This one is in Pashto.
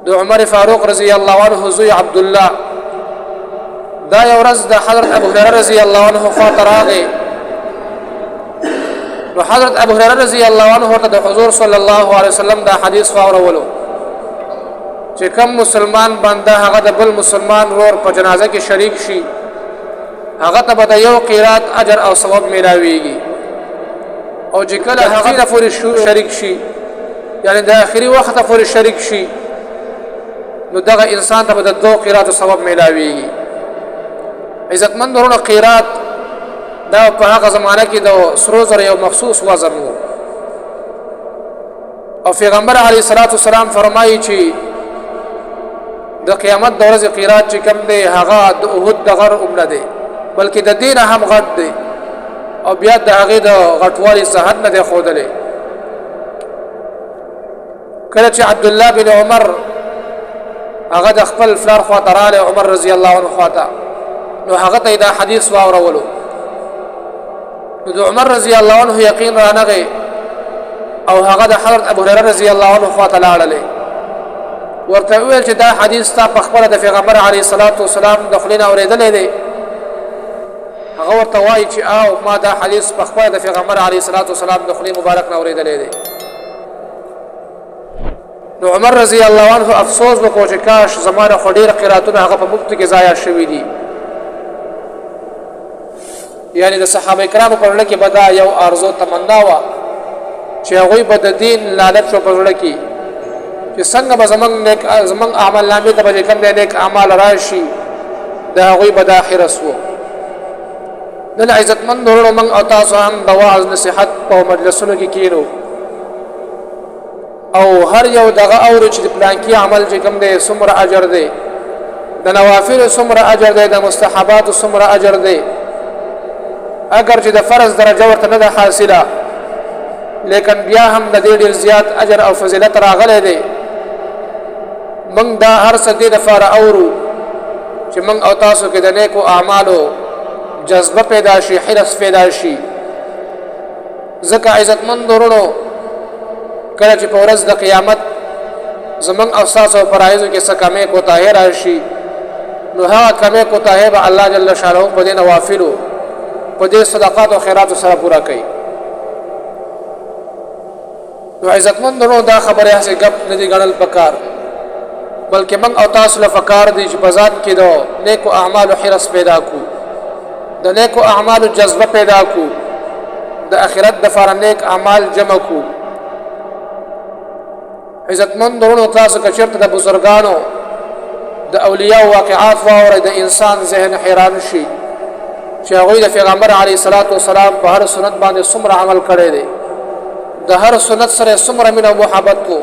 د عمر فاروق رضی الله عنه زوی عبد الله دا یو ورځ د حضرت ابو هريره رضی الله عنه خواته راغی نو حضرت ابو هريره رضی الله عنه ته د حضور صلی الله علیه وسلم دا حدیث واورولو چې کوم مسلمان بنده هغه د بل مسلمان ورور په جنازه کې شریک شي هغه ته به یو قیرات اجر او ثواب میلاویږي او چې کله هغه د پوری شریک شي یعنی د اخري وخت پورې شریک شي نو دغه انسان ته د دوه قیرات ثواب میلاویږي عزتمند ورونه قیرات دا په هغه زمانہ کې د سرو زر یو مخصوص وزن وو او پیغمبر علیه الصلاۃ والسلام فرمایي چې د قیامت د ورځې قیرات چې کوم دی هغه د احد د غر عمره دی بلکې د دین هم غټ دی او بیا د هغه د غټوالي صحت نه دی خودلې کله چې عبد الله بن عمر هغه د خپل فلار خواته راغی عمر رضی الله عنه خواته نو هغه ته دا حدیث واورولو نو د عمر رضی الله عنه یقین رانغی او هغه د حضرت ابو هريره رضی الله عنه خواته لاړلې ورته ویل چې دا حدیث تا په خبره د پیغمبر علیه الصلاۃ والسلام د خلینا اوریدلې دی هغه ورته وایي چې او ما دا حدیث په خبره د پیغمبر علیه الصلاۃ والسلام د خلی مبارک نه اوریدلې دی نو عمر رضی الله عنه افسوس وکړ چې کاش زمانه خو ډېر قراتونه هغه په مفت کې ضایع شوي دي یعنی د صحابه کرامو په وړاندې کې بدا یو ارزو تمنا وا چې هغه په د دین لالچ په وړاندې کې چې څنګه به زمنګ اعمال نامې ته به کوم نیک اعمال راشي دا هغه به د اخرت وو نن عزتمند ورونو موږ او تاسو هم د واعظ نصيحت په مجلسونو کې کینو او هر یو دغه اور چې پلان کې عمل چې کوم دی څومره اجر دی د نوافل څومره اجر دی د مستحبات څومره اجر دی اگر چې د فرض درجه ورته نه ده حاصله لیکن بیا هم د دې ډیر زیات اجر او فضیلت راغلی دی موږ دا هر څه دې لپاره اورو چې موږ او تاسو کې د نیکو اعمالو جذبه پیدا شي حرص پیدا شي ځکه عزتمند ورونو کله چې په ورځ د قیامت زمنګ او تاسو فرایضو کې څه کمې کوتاهي راشي نو هغه کمې کوتاهي به الله جل شانه په دې نوافلو په دې صدقات او خیرات سره پورا کوي نو عزتمند ورونو دا خبره هسې ګپ نه دي ګڼل پکار بلکې موږ او تاسو له فکار دي چې په ذات کې د نیکو اعمالو حرص پیدا کو د نیکو اعمالو جذبه پیدا کو د آخرت د لپاره نیک اعمال جمع کو عزتمند ورونو تاسو که چېرته د بزرګانو د اولیاء واقعات واورئ د انسان ذهن حیران شي چې هغوی د پیغمبر علیه الصلاۃ والسلام په هر سنت باندې څومره عمل کړی دی د هر سنت سره څومره مینه او محبت کو